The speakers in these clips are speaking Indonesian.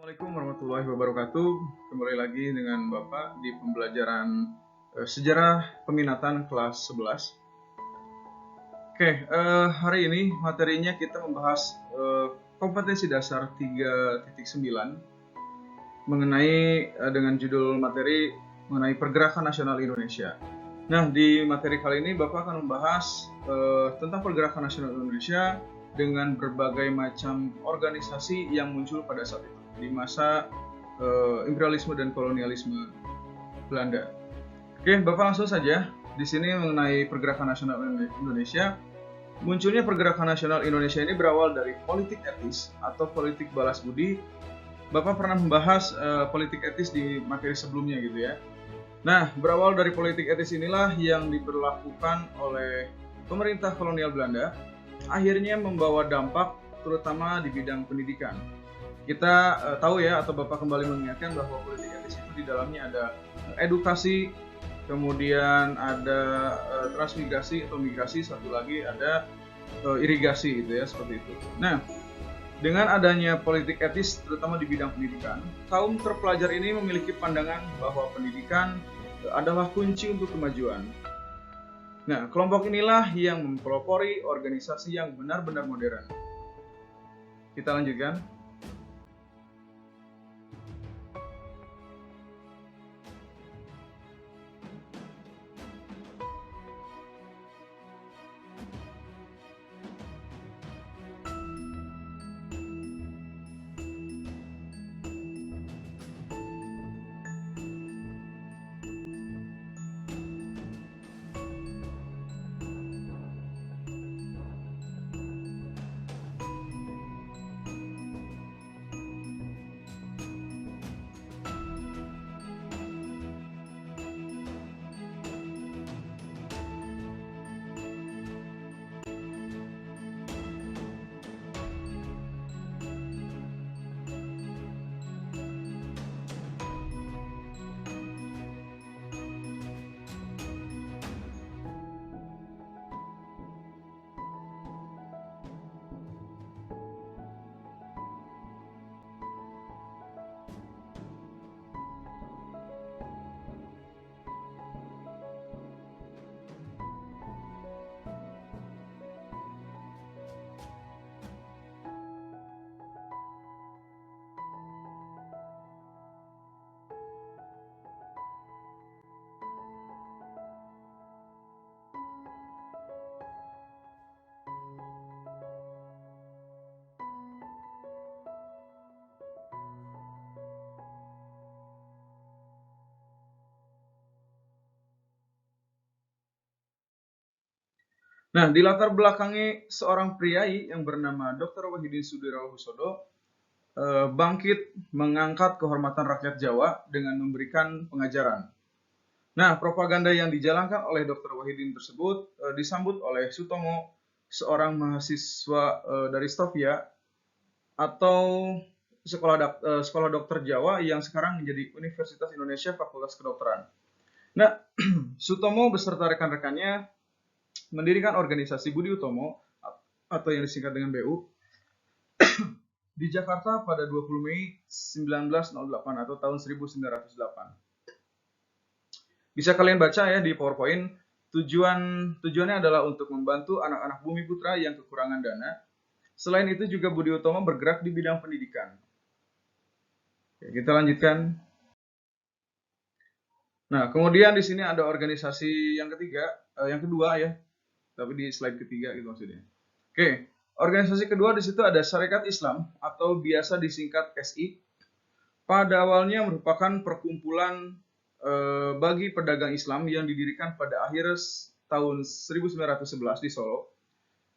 Assalamualaikum warahmatullahi wabarakatuh. Kembali lagi dengan Bapak di pembelajaran sejarah peminatan kelas 11. Hari ini materinya kita membahas kompetensi dasar 3.9 mengenai dengan judul materi mengenai pergerakan nasional Indonesia. Nah, di materi kali ini Bapak akan membahas tentang pergerakan nasional Indonesia dengan berbagai macam organisasi yang muncul pada saat itu di masa imperialisme dan kolonialisme Belanda. Oke, Bapak langsung saja. Di sini mengenai pergerakan nasional Indonesia. Munculnya pergerakan nasional Indonesia ini berawal dari politik etis atau politik balas budi. Bapak pernah membahas politik etis di materi sebelumnya gitu ya. Nah, berawal dari politik etis inilah yang diberlakukan oleh pemerintah kolonial Belanda, akhirnya membawa dampak terutama di bidang pendidikan. Kita tahu ya, atau Bapak kembali mengingatkan bahwa politik etis itu di dalamnya ada edukasi, kemudian ada transmigrasi atau migrasi, satu lagi ada irigasi gitu ya, seperti itu. Nah, dengan adanya politik etis terutama di bidang pendidikan, kaum terpelajar ini memiliki pandangan bahwa pendidikan adalah kunci untuk kemajuan. Nah, kelompok inilah yang mempelopori organisasi yang benar-benar modern. Kita lanjutkan. Nah, di latar belakangi seorang priai yang bernama Dr. Wahidin Sudirohusodo bangkit mengangkat kehormatan rakyat Jawa dengan memberikan pengajaran. Nah, propaganda yang dijalankan oleh Dr. Wahidin tersebut disambut oleh Sutomo, seorang mahasiswa dari Stovia atau sekolah dokter Jawa yang sekarang menjadi Universitas Indonesia Fakultas Kedokteran. Nah, Sutomo beserta rekan-rekannya mendirikan organisasi Budi Utomo atau yang disingkat dengan BU di Jakarta pada 20 Mei 1908 atau tahun 1908. Bisa kalian baca ya di PowerPoint. Tujuannya adalah untuk membantu anak-anak Bumi Putra yang kekurangan dana. Selain itu juga Budi Utomo bergerak di bidang pendidikan. Oke, kita lanjutkan. Nah, kemudian di sini ada organisasi yang kedua ya. Tapi di slide ketiga gitu maksudnya. Oke, organisasi kedua di situ ada Sarekat Islam atau biasa disingkat SI. Pada awalnya merupakan perkumpulan bagi pedagang Islam yang didirikan pada akhir tahun 1911 di Solo.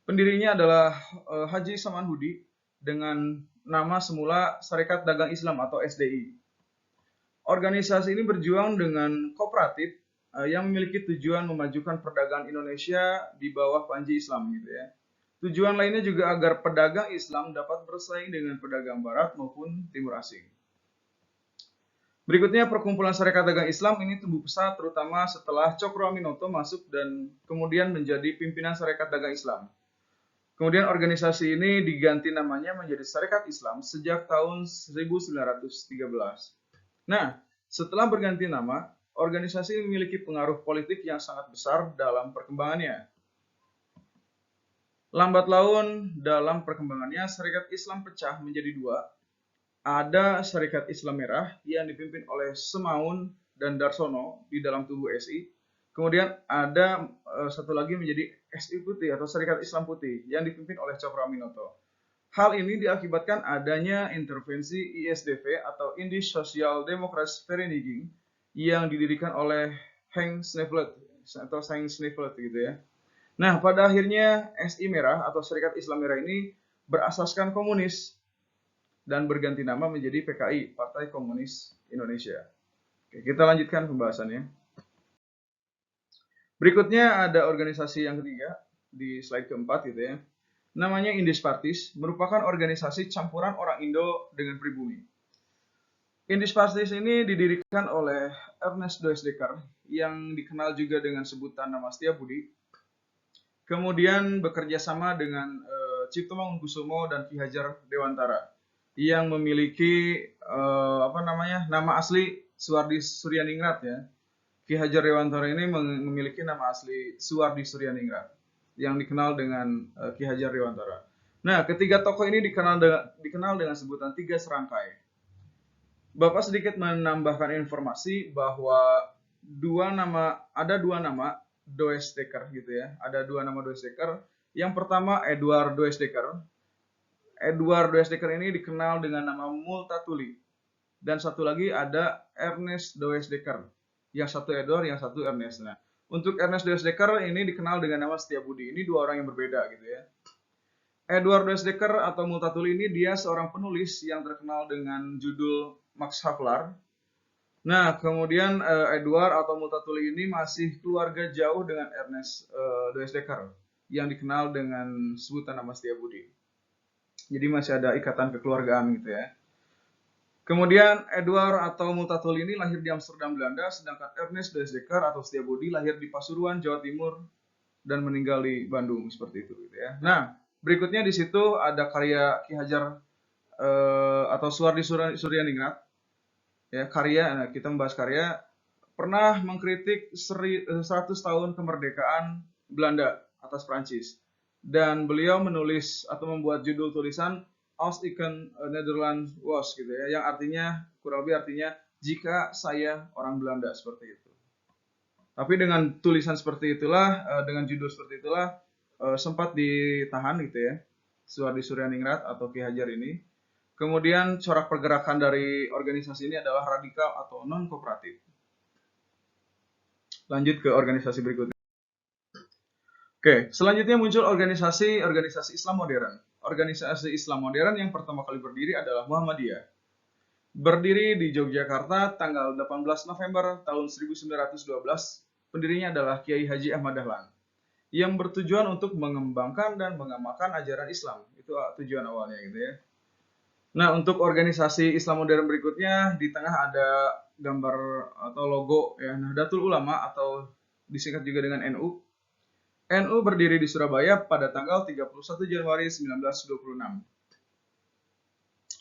Pendirinya adalah Haji Samanhudi dengan nama semula Sarekat Dagang Islam atau SDI. Organisasi ini berjuang dengan kooperatif yang memiliki tujuan memajukan perdagangan Indonesia di bawah panji Islam gitu ya. Tujuan lainnya juga agar pedagang Islam dapat bersaing dengan pedagang Barat maupun Timur asing. Berikutnya perkumpulan Sarekat Dagang Islam ini tumbuh pesat terutama setelah Cokro Aminoto masuk dan kemudian menjadi pimpinan Sarekat Dagang Islam. Kemudian organisasi ini diganti namanya menjadi Sarekat Islam sejak tahun 1913. Nah, setelah berganti nama, organisasi ini memiliki pengaruh politik yang sangat besar dalam perkembangannya. Lambat laun dalam perkembangannya, Sarekat Islam pecah menjadi dua. Ada Sarekat Islam Merah yang dipimpin oleh Semaun dan Darsono di dalam tubuh SI. Kemudian ada satu lagi menjadi SI Putih atau Sarekat Islam Putih yang dipimpin oleh Cokroaminoto. Hal ini diakibatkan adanya intervensi ISDV atau Indisch Social Democratische Vereniging yang didirikan oleh Henk Sneevelt atau Henk Sneevelt gitu ya. Nah, pada akhirnya SI Merah atau Serikat Islam Merah ini berasaskan komunis dan berganti nama menjadi PKI, Partai Komunis Indonesia. Oke, kita lanjutkan pembahasannya. Berikutnya ada organisasi yang ketiga di slide keempat gitu ya. Namanya Indisch Partis, merupakan organisasi campuran orang Indo dengan pribumi. Indisch Partis ini didirikan oleh Ernest Doesdecker yang dikenal juga dengan sebutan nama Setiabudi. Kemudian bekerja sama dengan Cipto Mangunkusumo dan Ki Hajar Dewantara yang memiliki nama asli Suwardi Suryaningrat ya. Ki Hajar Dewantara ini memiliki nama asli Suwardi Suryaningrat yang dikenal dengan Ki Hajar Dewantara. Nah, ketiga tokoh ini dikenal dengan sebutan tiga serangkai. Bapak sedikit menambahkan informasi bahwa ada dua nama Doesdecker gitu ya. Ada dua nama Doesdecker. Yang pertama Edward Doesdecker. Edward Doesdecker ini dikenal dengan nama Multatuli. Dan satu lagi ada Ernest Doesdecker. Yang satu Edward, yang satu Ernest. Nah, untuk Ernest Doesdecker ini dikenal dengan nama Setiabudi. Ini dua orang yang berbeda gitu ya. Edward Doesdecker atau Multatuli ini dia seorang penulis yang terkenal dengan judul Max Havelaar. Nah, kemudian Edward atau Multatuli ini masih keluarga jauh dengan Ernest Doesdecker yang dikenal dengan sebutan nama Setiabudi. Jadi masih ada ikatan kekeluargaan gitu ya. Kemudian Edward atau Multatuli ini lahir di Amsterdam, Belanda, sedangkan Ernest Doesdecker atau Setiabudi lahir di Pasuruan, Jawa Timur dan meninggal di Bandung seperti itu gitu ya. Nah, berikutnya di situ ada karya Ki Hajar atau Suwardi Suryaningrat. Ya, karya, kita membahas karya, pernah mengkritik 100 tahun kemerdekaan Belanda atas Prancis. Dan beliau menulis atau membuat judul tulisan Als ik een Nederland was gitu ya, yang artinya kurang lebih artinya jika saya orang Belanda seperti itu. Tapi dengan tulisan seperti itulah, dengan judul seperti itulah sempat ditahan gitu ya, Suwardi Suryaningrat atau Ki Hajar ini. Kemudian corak pergerakan dari organisasi ini adalah radikal atau non-kooperatif. Lanjut ke organisasi berikutnya. Oke, selanjutnya muncul organisasi Islam modern. Organisasi Islam modern yang pertama kali berdiri adalah Muhammadiyah. Berdiri di Yogyakarta tanggal 18 November tahun 1912, pendirinya adalah Kiai Haji Ahmad Dahlan, yang bertujuan untuk mengembangkan dan mengamalkan ajaran Islam. Itu tujuan awalnya gitu ya. Nah, untuk organisasi Islam modern berikutnya, di tengah ada gambar atau logo ya, Nahdlatul Ulama atau disingkat juga dengan NU. NU berdiri di Surabaya pada tanggal 31 Januari 1926.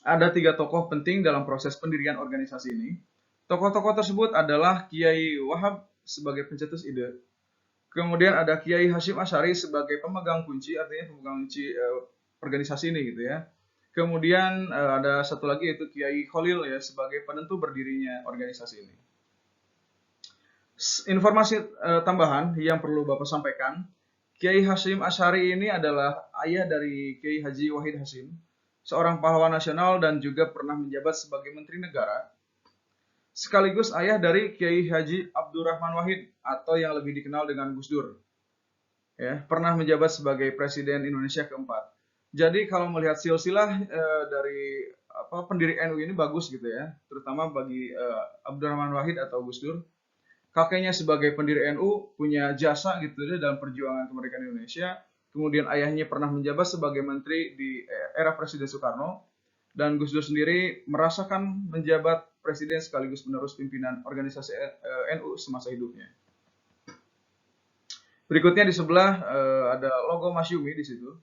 Ada tiga tokoh penting dalam proses pendirian organisasi ini. Tokoh-tokoh tersebut adalah Kiai Wahab sebagai pencetus ide. Kemudian ada Kiai Hashim Asy'ari sebagai pemegang kunci, artinya pemegang kunci organisasi ini gitu ya. Kemudian ada satu lagi yaitu Kiai Khalil ya sebagai penentu berdirinya organisasi ini. Informasi tambahan yang perlu Bapak sampaikan, Kiai Hashim Asy'ari ini adalah ayah dari Kiai Haji Wahid Hasyim, seorang pahlawan nasional dan juga pernah menjabat sebagai Menteri Negara, sekaligus ayah dari Kiai Haji Abdurrahman Wahid atau yang lebih dikenal dengan Gus Dur. Ya, pernah menjabat sebagai Presiden Indonesia keempat. Jadi kalau melihat silsilah dari pendiri NU ini bagus gitu ya, terutama bagi Abdurrahman Wahid atau Gus Dur. Kakeknya sebagai pendiri NU punya jasa gitu ya dalam perjuangan kemerdekaan Indonesia. Kemudian ayahnya pernah menjabat sebagai menteri di era Presiden Soekarno. Dan Gus Dur sendiri merasakan menjabat presiden sekaligus penerus pimpinan organisasi NU semasa hidupnya. Berikutnya di sebelah ada logo Masyumi di situ.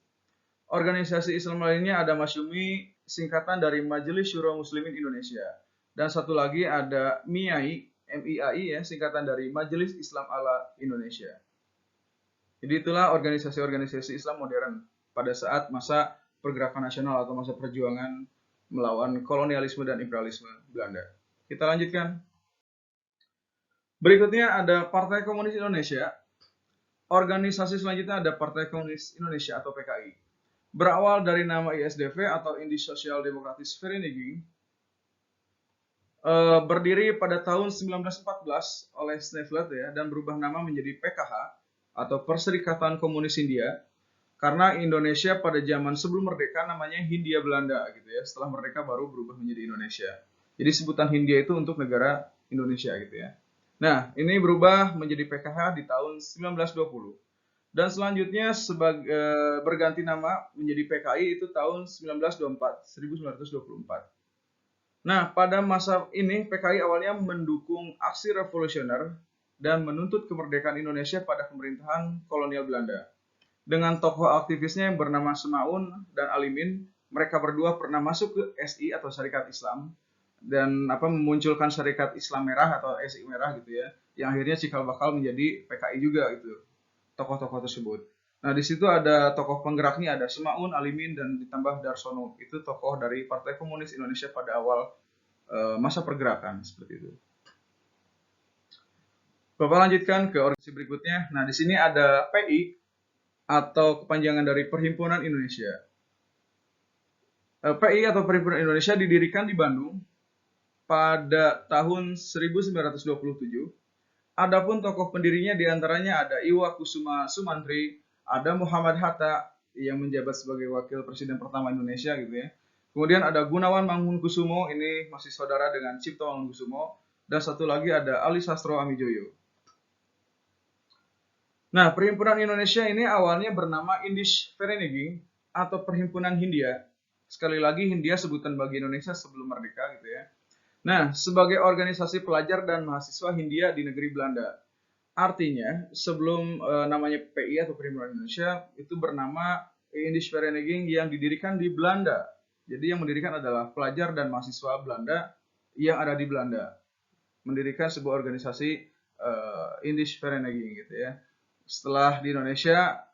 Organisasi Islam lainnya ada Masyumi, singkatan dari Majelis Syuro Muslimin Indonesia. Dan satu lagi ada MIAI, MIAI ya, singkatan dari Majelis Islam Ala Indonesia. Jadi itulah organisasi-organisasi Islam modern pada saat masa pergerakan nasional atau masa perjuangan melawan kolonialisme dan imperialisme Belanda. Kita lanjutkan. Berikutnya ada Partai Komunis Indonesia. Organisasi selanjutnya ada Partai Komunis Indonesia atau PKI. Berawal dari nama ISDV atau Indische Sociaal Democratische Vereniging, berdiri pada tahun 1914 oleh Sneevliet ya, dan berubah nama menjadi PKH atau Perserikatan Komunis Hindia, karena Indonesia pada zaman sebelum merdeka namanya Hindia Belanda gitu ya. Setelah merdeka baru berubah menjadi Indonesia. Jadi sebutan Hindia itu untuk negara Indonesia gitu ya. Nah, ini berubah menjadi PKH di tahun 1920. Dan selanjutnya berganti nama menjadi PKI itu tahun 1924. Nah, pada masa ini PKI awalnya mendukung aksi revolusioner dan menuntut kemerdekaan Indonesia pada pemerintahan kolonial Belanda. Dengan tokoh aktivisnya yang bernama Semaun dan Alimin, mereka berdua pernah masuk ke SI atau Syarikat Islam dan memunculkan Syarikat Islam Merah atau SI Merah gitu ya, yang akhirnya cikal bakal menjadi PKI juga gitu, tokoh-tokoh tersebut. Nah, di situ ada tokoh penggeraknya, ada Semaun, Alimin, dan ditambah Darsono. Itu tokoh dari Partai Komunis Indonesia pada awal masa pergerakan seperti itu. Bapak lanjutkan ke organisasi berikutnya. Nah, di sini ada PI atau kepanjangan dari Perhimpunan Indonesia. PI atau Perhimpunan Indonesia didirikan di Bandung pada tahun 1927. Adapun tokoh pendirinya diantaranya ada Iwa Kusuma Sumantri, ada Muhammad Hatta yang menjabat sebagai wakil presiden pertama Indonesia gitu ya. Kemudian ada Gunawan Mangunkusumo, ini masih saudara dengan Cipto Mangunkusumo, dan satu lagi ada Ali Sastro Amijoyo. Nah, Perhimpunan Indonesia ini awalnya bernama Indische Vereniging atau Perhimpunan Hindia. Sekali lagi Hindia sebutan bagi Indonesia sebelum merdeka gitu ya. Nah, sebagai organisasi pelajar dan mahasiswa Hindia di negeri Belanda. Artinya, sebelum namanya PI atau Perhimpunan Indonesia, itu bernama Indische Vereniging yang didirikan di Belanda. Jadi yang mendirikan adalah pelajar dan mahasiswa Belanda yang ada di Belanda. Mendirikan sebuah organisasi Indische Vereniging gitu ya. Setelah di Indonesia,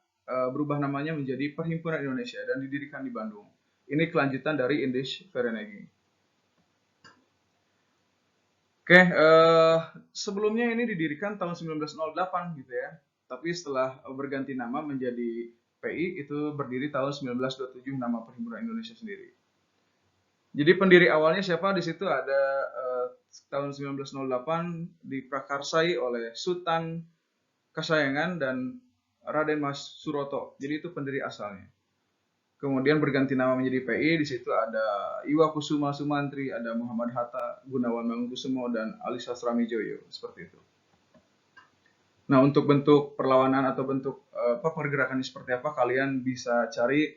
berubah namanya menjadi Perhimpunan Indonesia dan didirikan di Bandung. Ini kelanjutan dari Indische Vereniging. Oke, sebelumnya ini didirikan tahun 1908 gitu ya. Tapi setelah berganti nama menjadi PI itu berdiri tahun 1927 nama Perhimpunan Indonesia sendiri. Jadi pendiri awalnya siapa? Di situ ada tahun 1908 diprakarsai oleh Sultan Kasayangan dan Raden Mas Suroto. Jadi itu pendiri asalnya. Kemudian berganti nama menjadi PI, di situ ada Iwa Kusuma Sumantri, ada Muhammad Hatta, Gunawan Mangunkusumo, dan Ali Sastro Amijoyo, seperti itu. Nah, untuk bentuk perlawanan atau bentuk pergerakan seperti apa, kalian bisa cari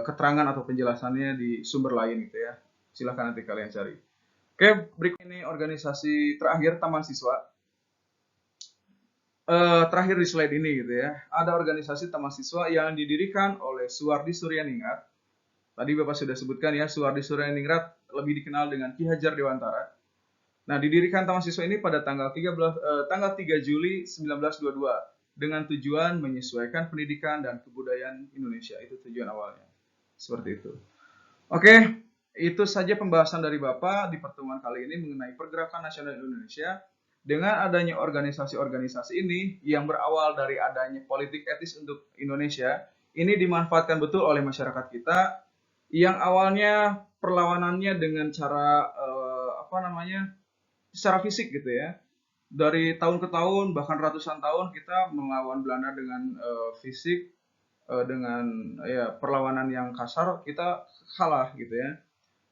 keterangan atau penjelasannya di sumber lain gitu ya. Silahkan nanti kalian cari. Oke, berikut ini organisasi terakhir Taman Siswa. Terakhir di slide ini gitu ya, ada organisasi Taman Siswa yang didirikan oleh Suwardi Suryaningrat. Tadi Bapak sudah sebutkan ya, Suwardi Suryaningrat lebih dikenal dengan Ki Hajar Dewantara. Nah, didirikan Taman Siswa ini pada tanggal 3 Juli 1922 dengan tujuan menyesuaikan pendidikan dan kebudayaan Indonesia. Itu tujuan awalnya. Seperti itu. Oke, itu saja pembahasan dari Bapak di pertemuan kali ini mengenai pergerakan nasional Indonesia. Dengan adanya organisasi-organisasi ini yang berawal dari adanya politik etis untuk Indonesia, ini dimanfaatkan betul oleh masyarakat kita yang awalnya perlawanannya dengan cara secara fisik gitu ya. Dari tahun ke tahun bahkan ratusan tahun kita melawan Belanda dengan fisik, dengan perlawanan yang kasar, kita kalah gitu ya.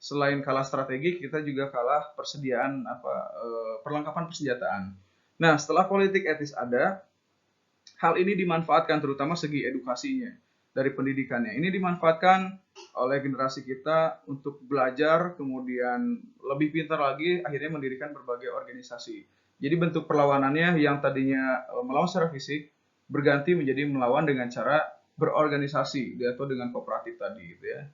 Selain kalah strategi, kita juga kalah persediaan perlengkapan persenjataan. Nah, setelah politik etis ada, hal ini dimanfaatkan terutama segi edukasinya dari pendidikannya. Ini dimanfaatkan oleh generasi kita untuk belajar, kemudian lebih pintar lagi, akhirnya mendirikan berbagai organisasi. Jadi bentuk perlawanannya yang tadinya melawan secara fisik berganti menjadi melawan dengan cara berorganisasi atau dengan kooperatif tadi gitu ya.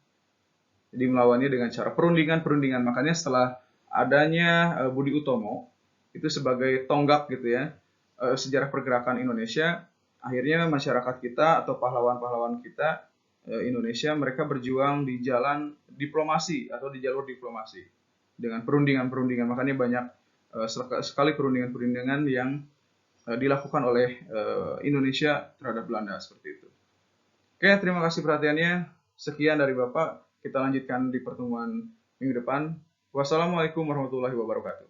Jadi melawannya dengan cara perundingan. Makanya setelah adanya Budi Utomo itu sebagai tonggak gitu ya sejarah pergerakan Indonesia, akhirnya masyarakat kita atau pahlawan-pahlawan kita Indonesia mereka berjuang di jalan diplomasi atau di jalur diplomasi dengan perundingan. Makanya banyak sekali perundingan yang dilakukan oleh Indonesia terhadap Belanda seperti itu. Oke, terima kasih perhatiannya. Sekian dari Bapak. Kita lanjutkan di pertemuan minggu depan. Wassalamualaikum warahmatullahi wabarakatuh.